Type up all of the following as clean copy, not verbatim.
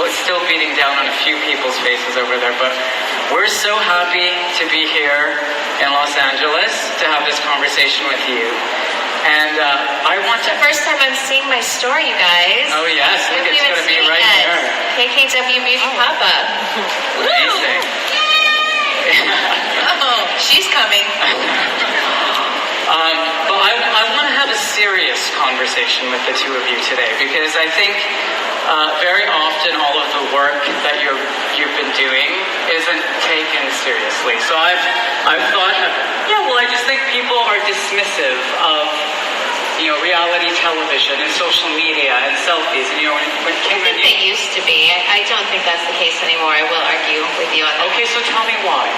It's still beating down on a few people's faces over there, but we're so happy to be here in Los Angeles to have this conversation with you. And I want to... First time I'm seeing my store, you guys. Oh yes, look, it's going to be right there. KKW Beauty Papa. Amazing. Oh, she's coming. But I want to have a serious conversation with the two of you today, because I think very often all of the work that you've been doing isn't taken seriously. So I've thought, I just think people are dismissive of reality television and social media and selfies. And, when Kim I think they used to be. I don't think that's the case anymore. I will argue with you on that. Okay, so tell me why.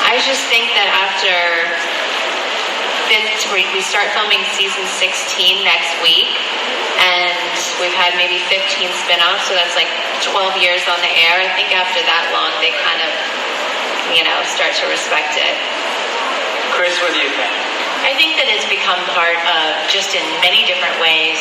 I just think that after we start filming season 16 next week, and we've had maybe 15 spin-offs, so that's like 12 years on the air. I think after that long, they kind of, start to respect it. Kris, what do you think? I think that it's become part of, just in many different ways,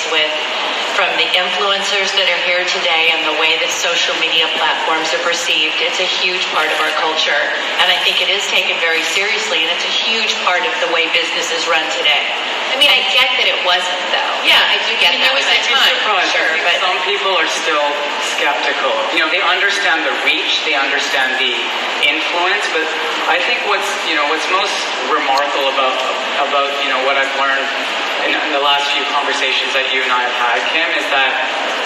from the influencers that are here today and the way that social media platforms are perceived. It's a huge part of our culture, and I think it is taken very seriously, and it's a huge part of the way business is run today. I mean, I get that it wasn't, though. Yeah, I do get that. There was a time, sure, but some people are still skeptical. They understand the reach, they understand the influence, but I think what's most remarkable about what I've learned in the last few conversations that you and I have had, Kim, is that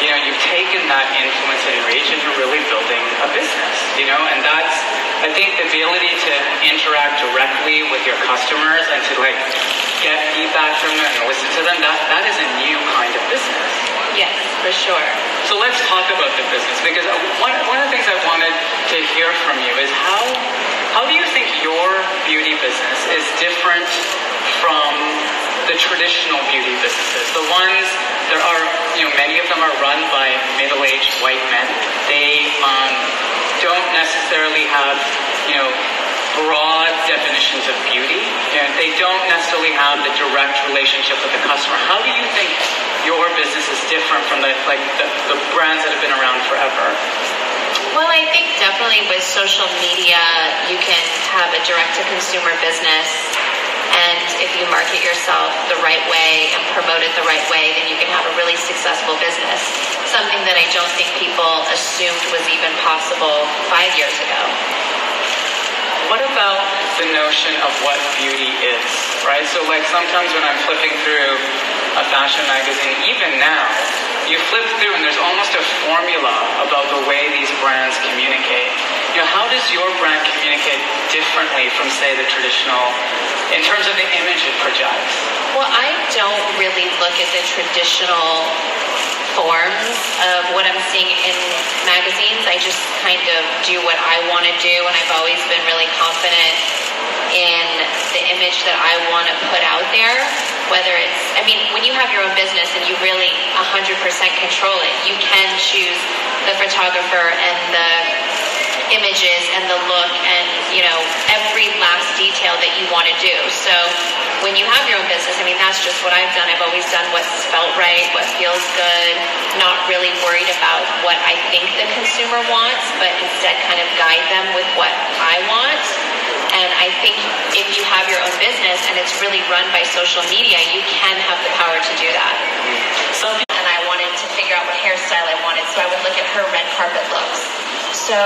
you've taken that influence and reach and you're really building a business. And that's, I think, the ability to interact directly with your customers and to get feedback from them and listen to them. That is a new kind of business. Yes, for sure. So let's talk about the business, because one of the things I wanted to hear from you is how do you think your beauty business is different from the traditional beauty businesses? The ones, there are, many of them are run by middle-aged white men. They don't necessarily have, broad definitions of beauty, and they don't necessarily have the direct relationship with the customer. How do you think your business is different from the brands that have been around forever? Well, I think definitely with social media, you can have a direct-to-consumer business, and if you market yourself the right way and promote it the right way, then you can have a really successful business. Something that I don't think people assumed was even possible 5 years ago. What about the notion of what beauty is, right? So sometimes when I'm flipping through a fashion magazine, even now, you flip through and there's almost a formula about the way these brands communicate. How does your brand communicate differently from, say, the traditional, in terms of the image it projects? Well, I don't really look at the traditional forms of what I'm seeing in magazines. I just kind of do what I want to do, and I've always been really confident in the image that I want to put out there. Whether it's, when you have your own business and you really 100% control it, you can choose the photographer and the images and the look and, every last detail that you want to do. So when you have your own business, that's just what I've done. I've always done what's felt right, what feels good, not really worried about what I think the consumer wants, but instead kind of guide them with what I want. And I think if you have your own business and it's really run by social media, you can have the power to do that. And I wanted to figure out what hairstyle I wanted, so I would look at her red carpet looks. So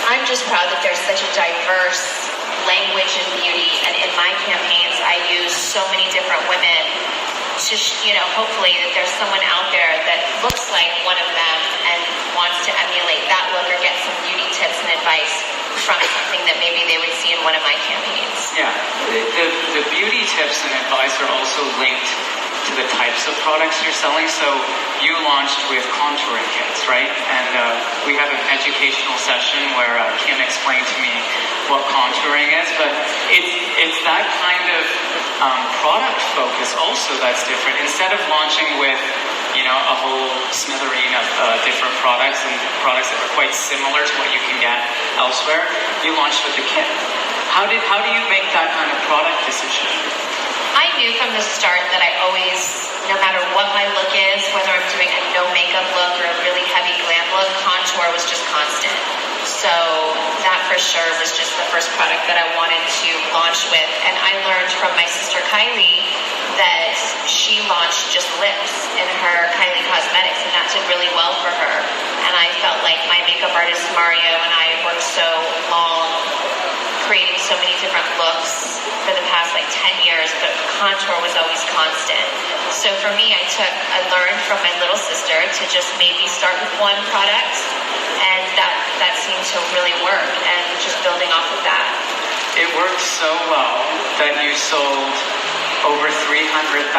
I'm just proud that there's such a diverse language in beauty, and in my campaigns I use so many different women to hopefully that there's someone out there that looks like one of them and wants to emulate that look or get some beauty tips and advice from something that maybe they would see in one of my campaigns. Yeah, the beauty tips and advice are also linked to the types of products you're selling. So you launched with contouring kits, right? And we had an educational session where Kim explained to me what contouring is, but it's that kind of product focus also that's different. Instead of launching with a whole smithereen of different products and products that are quite similar to what you can get elsewhere, you launched with the kit. How do you make that kind of product decision? I knew from the start that I always, no matter what my look is, whether I'm doing a no makeup look or a really heavy glam look, contour was just constant. So that for sure was just the first product that I wanted to launch with. And I learned from my sister Kylie that she launched just lips in her Kylie Cosmetics, and that did really well for her. And I felt like my makeup artist Mario and I worked so long creating so many different looks for the past 10 years, but contour was always constant. So for me, I learned from my little sister to just maybe start with one product, and that seemed to really work, and just building off of that. It worked so well that you sold over 300,000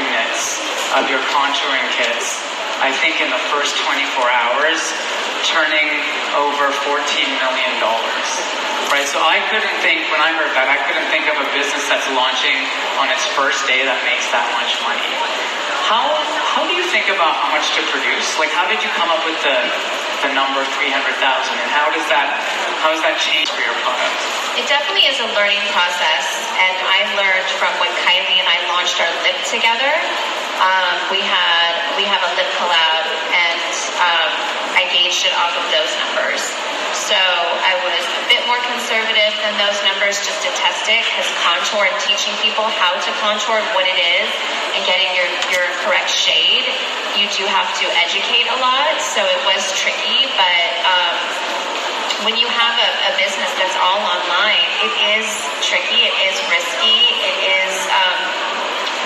units of your contouring kits, I think in the first 24 hours, turning over $14 million. Right, so I couldn't think, when I heard that, I couldn't think of a business that's launching on its first day that makes that much money. How do you think about how much to produce? How did you come up with the number 300,000, and how does that change for your product? It definitely is a learning process, and I learned from when Kylie and I launched our lip together. We have a lip collab, and I gauged it off of those numbers. So I was a bit more conservative than those numbers just to test it, because contour and teaching people how to contour, what it is, and getting your correct shade, you do have to educate a lot. So it was tricky, but when you have a business that's all online, it is tricky, it is risky, it is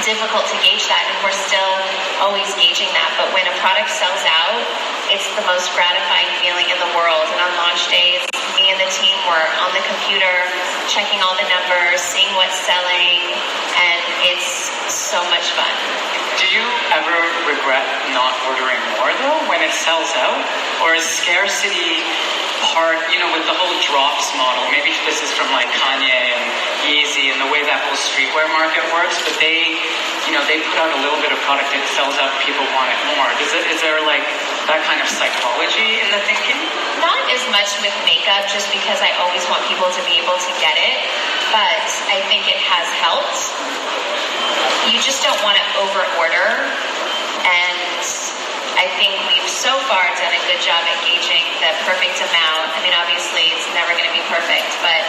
difficult to gauge that, and we're still always gauging that. But when a product sells out, it's the most gratifying feeling in the world. And on launch days, me and the team were on the computer checking all the numbers, seeing what's selling, and it's so much fun. Do you ever regret not ordering more though when it sells out? Or is scarcity part, with the whole drops model, maybe this is from Kanye and Yeezy and the way that whole streetwear market works, but they put out a little bit of product, it sells out and people want it more. Is there that kind of psychology in the thinking? Not as much with makeup, just because I always want people to be able to get it, but I think it has helped. You just don't want to over order, and I think we've so far done a good job at gauging the perfect amount. I mean, obviously it's never going to be perfect, but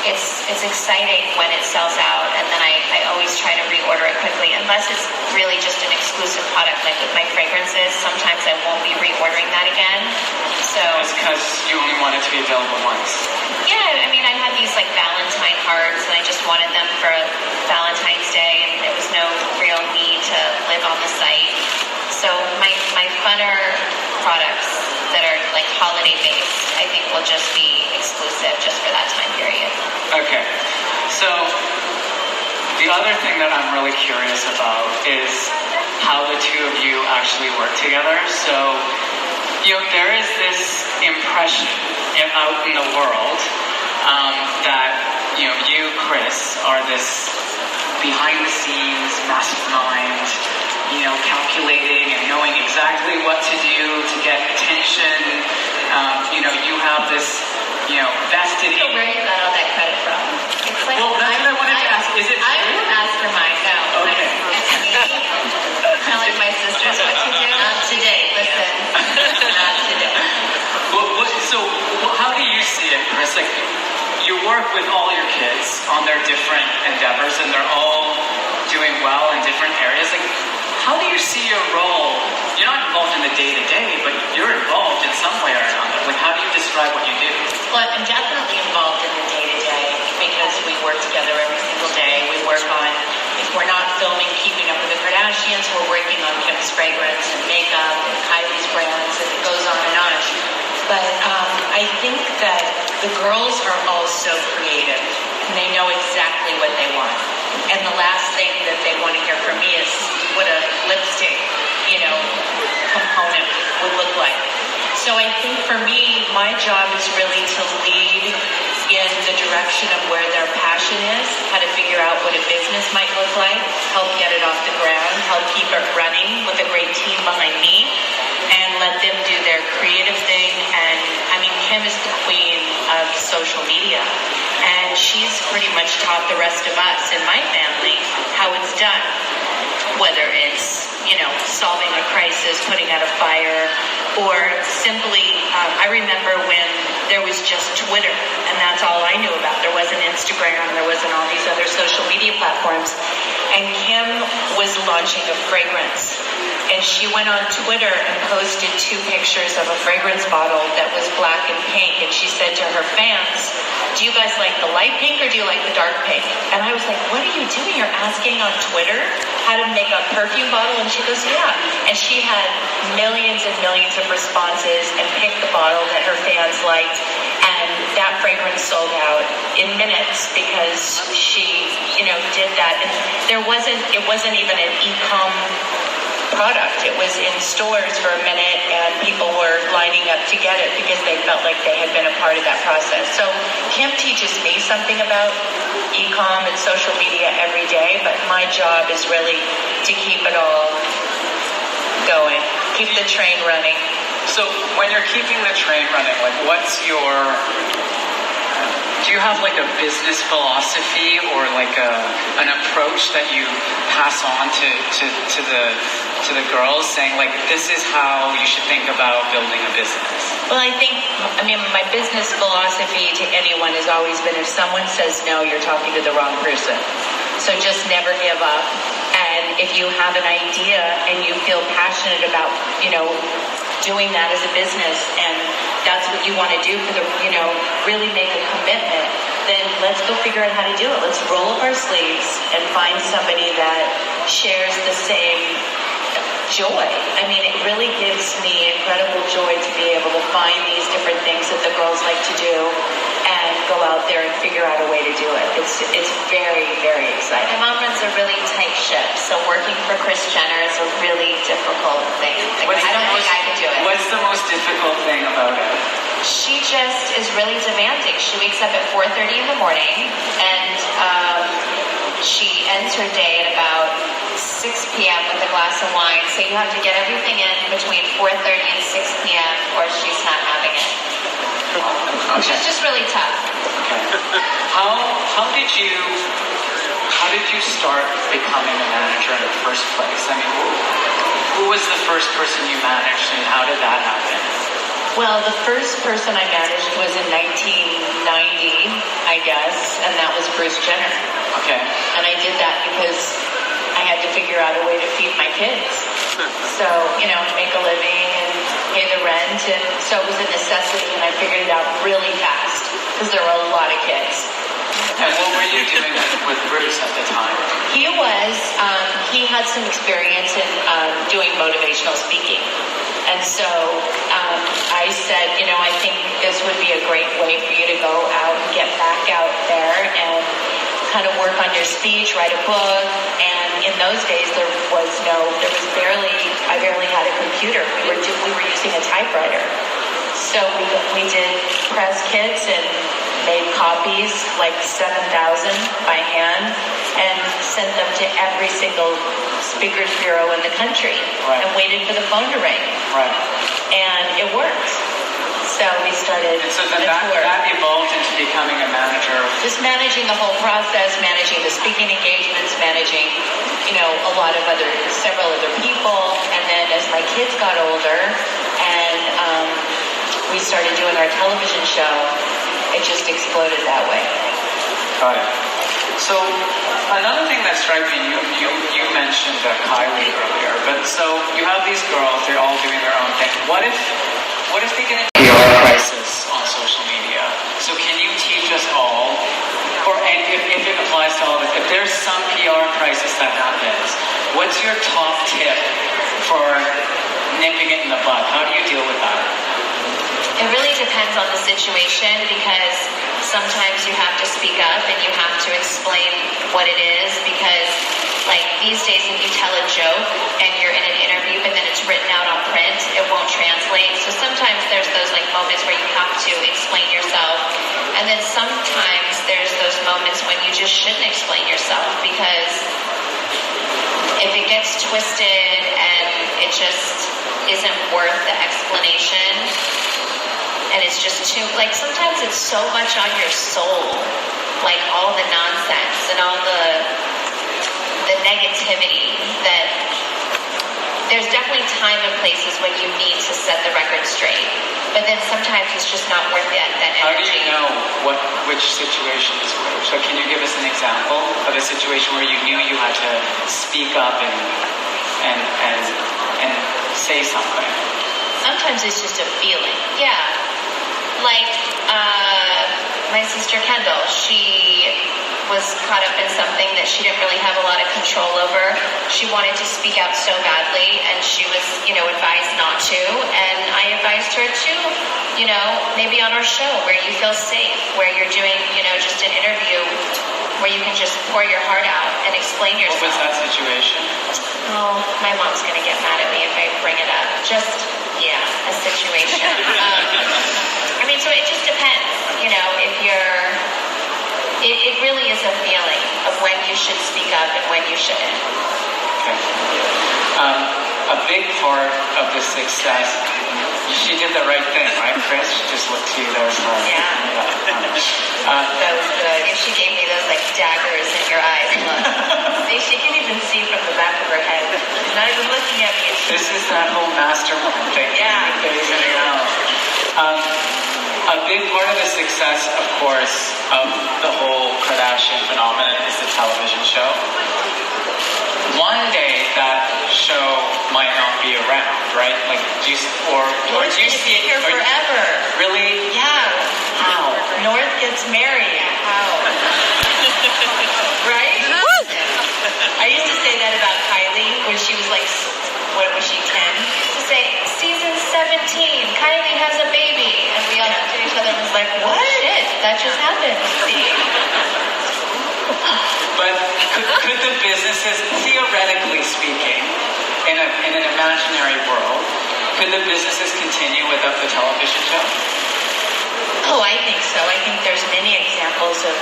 it's exciting when it sells out, and then I always try to reorder it quickly, unless it's really just an exclusive product, like with my fragrances. Sometimes I won't be reordering that again. So that's because you only want it to be available once. Yeah, I mean, I had these Valentine hearts, and I just wanted them for Valentine's Day, and there was no real need to live on the site. So my funner products that are holiday based, I think will just be exclusive just for that time period. Okay, so the other thing that I'm really curious about is how the two of you actually work together. So, there is this impression out in the world that, you, Kris, are this behind-the-scenes mastermind, calculating and knowing exactly what to do to get attention. You have this, vested So where you got all that credit from? It's well, that's what I wanted to ask. Is it I'm true? the mastermind, no. Okay. It's me. Telling my sisters what to do. Not today, listen. Not today. How do you see it, Kris? You work with all your kids on their different endeavors, and they're all doing well in different areas. How do you see your role? You're not involved in the day-to-day, but you're involved in some way or another. How do you describe what you do? Well, I'm definitely involved in the day-to-day because we work together every single day. We work on, if we're not filming Keeping Up with the Kardashians, we're working on Kim's fragrance and makeup and Kylie's brands, and it goes on and on. But I think that the girls are all so creative, and they know exactly what they want. And the last thing that they want to hear from me is what a lipstick, component would look like. So I think for me, my job is really to lead in the direction of where their passion is, how to figure out what a business might look like, help get it off the ground, help keep it running with a great team behind me, and let them do their creative thing. And Kim is the queen of social media, and she's pretty much taught the rest of us in my family how it's done, whether it's solving a crisis, putting out a fire, or simply, I remember when there was just Twitter, and that's all I knew about. There wasn't Instagram, there wasn't all these other social media platforms. And Kim was launching a fragrance, and she went on Twitter and posted 2 pictures of a fragrance bottle that was black and pink, and she said to her fans, do you guys like the light pink or do you like the dark pink? And I was like, what are you doing? You're asking on Twitter how to make a perfume bottle? And she goes, yeah. And she had millions and millions of responses and picked the bottle that her fans liked. And that fragrance sold out in minutes because she, did that. And it wasn't even an e-com product. It was in stores for a minute, and people were lining up to get it because they felt like they had been a part of that process. So Kim teaches me something about e-com and social media every day, but my job is really to keep it all going, keep the train running. So when you're keeping the train running, do you have like a business philosophy or like an approach that you pass on to the girls, saying like, this is how you should think about building a business? Well, my business philosophy to anyone has always been, if someone says no, you're talking to the wrong person. So just never give up. And if you have an idea and you feel passionate about, doing that as a business, and that's what you want to do for the, really make a commitment, then let's go figure out how to do it. Let's roll up our sleeves and find somebody that shares the same joy. It really gives me incredible joy to be able to find these different things that the girls like to do and go out there and figure out a way to do it. It's very, very exciting. My mom runs a really tight ship, so working for Kris Jenner is a really difficult thing. I don't think I could do it. What's the most difficult thing about it? She just is really demanding. She wakes up at 4:30 in the morning, and she ends her day at about 6 p.m. with a glass of wine. So you have to get everything in between 4:30 and 6 p.m. or she's not having it. Okay. She's just really tough. Okay. How did you start becoming a manager in the first place? Who was the first person you managed, and how did that happen? Well, the first person I managed was in 1990, I guess, and that was Kris Jenner. Okay. And I did that because I had to figure out a way to feed my kids. So, make a living and pay the rent. And so it was a necessity, and I figured it out really fast because there were a lot of kids. And what were you doing with Bruce at the time? He had some experience in doing motivational speaking. And so I said, I think this would be a great way for you to go out and get back out there and kind of work on your speech, write a book. And in those days, I barely had a computer. We were using a typewriter. So we did press kits and made copies, like 7,000 by hand, and sent them to every single speakers bureau in the country. Right. And waited for the phone to ring. Right. And it worked. So we started and so then that evolved into becoming a manager. Just managing the whole process, managing the speaking engagements, managing, several other people. And then as my kids got older and we started doing our television show, it just exploded that way. Got it. So another thing that struck me, you mentioned Kylie earlier, but so you have these girls, they're all doing their own thing. What if they get a PR crisis on social media? So can you teach us all, if it applies to all of us, if there's some PR crisis that happens, what's your top tip for nipping it in the bud? How do you deal with that? It really depends on the situation, because sometimes you have to speak up and you have to explain what it is, because like these days if you tell a joke and you're in an interview but then it's written out on print, it won't translate. So sometimes there's those like moments where you have to explain yourself, and then sometimes there's those moments when you just shouldn't explain yourself, because if it gets twisted and it just isn't worth the explanation, and it's just too, like sometimes it's so much on your soul, like all the nonsense and all the negativity, that there's definitely time and places when you need to set the record straight, but then sometimes it's just not worth that energy. How do you know which situation is which? So can you give us an example of a situation where you knew you had to speak up and say something? Sometimes it's just a feeling. Yeah. Like, my sister Kendall, she was caught up in something that she didn't really have a lot of control over. She wanted to speak out so badly, and she was, advised not to. And I advised her to, maybe on our show where you feel safe, where you're doing, just an interview where you can just pour your heart out and explain yourself. What was that situation? Oh, my mom's going to get mad at me if I bring it up. Just, a situation. So it just depends, if you're, it really is a feeling of when you should speak up and when you shouldn't. Okay. A big part of the success, she did the right thing, right, Kris? She just looked to you there. Yeah. That was good. She gave me those like daggers in your eyes. See, she can even see from the back of her head. She's not even looking at me. This is that whole mastermind thing. Yeah. A big part of the success, of course, of the whole Kardashian phenomenon is the television show. One day that show might not be around, right? Like, do you see it here forever? Really? Yeah. How? North gets married. How? Right? I used to say that about Kylie when she was like, what was she, 10? To say, season 17, Kylie has a baby. And we all looked at each other and was like, what? Shit, that just happened. See? But could the businesses, theoretically speaking, in an imaginary world, could the businesses continue without the television show? Oh, I think so. I think there's many examples of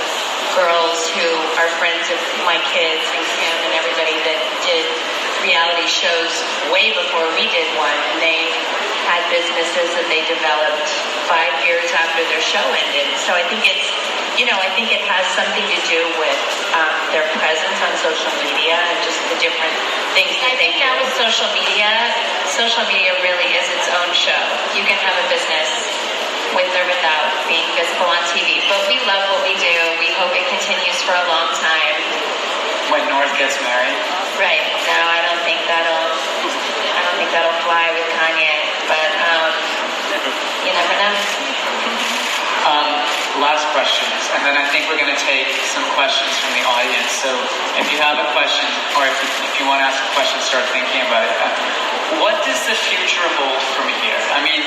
girls who are friends of my kids and Kim and everybody that did reality shows way before we did one, and they had businesses that they developed 5 years after their show ended. So I think it's, I think it has something to do with their presence on social media and just the different things that they do. Now with social media really is its own show. You can have a business with or without being visible on TV. But we love what we do. We hope it continues for a long time. When North gets married? Right. No, I don't think that'll fly with Kanye. But you never know. Last questions, and then I think we're going to take some questions from the audience. So if you have a question, or if you want to ask a question, start thinking about it. What does the future hold from here? I mean,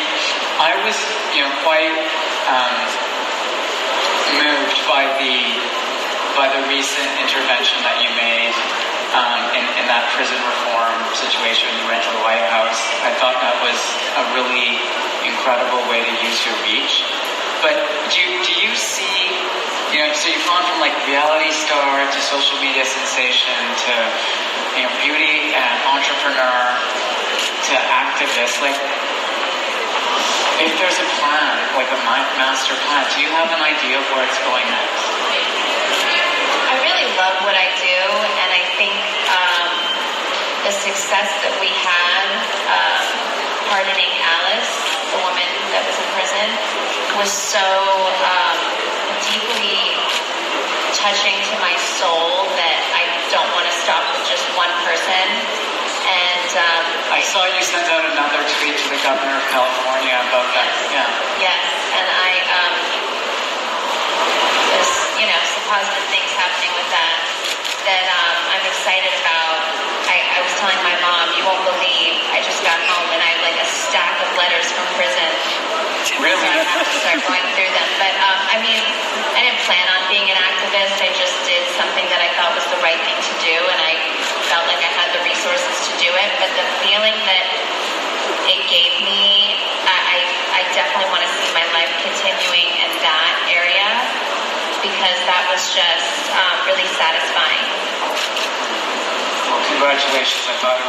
I was, quite moved by the recent intervention that you made in that prison reform situation when you went to the White House. I thought that was a really incredible way to use your reach. But do you see, so you've gone from like reality star to social media sensation to, beauty and entrepreneur to activist. Like, if there's a plan, like a master plan, do you have an idea of where it's going next? I really love what I do, and I think the success that we had pardoning Alice, the woman that was in prison, was so deeply touching to my soul that I don't want to stop with just one person. And I saw you send out another tweet to the governor of California about that. Yeah. Yes, and there's some positive things happening with that I'm excited about. I was telling my mom, you won't believe, I just got home and I have like a stack of letters from prison. Really? So I have to start going through them. But but the feeling that it gave me, I definitely want to see my life continuing in that area because that was just really satisfying. Well, congratulations. I thought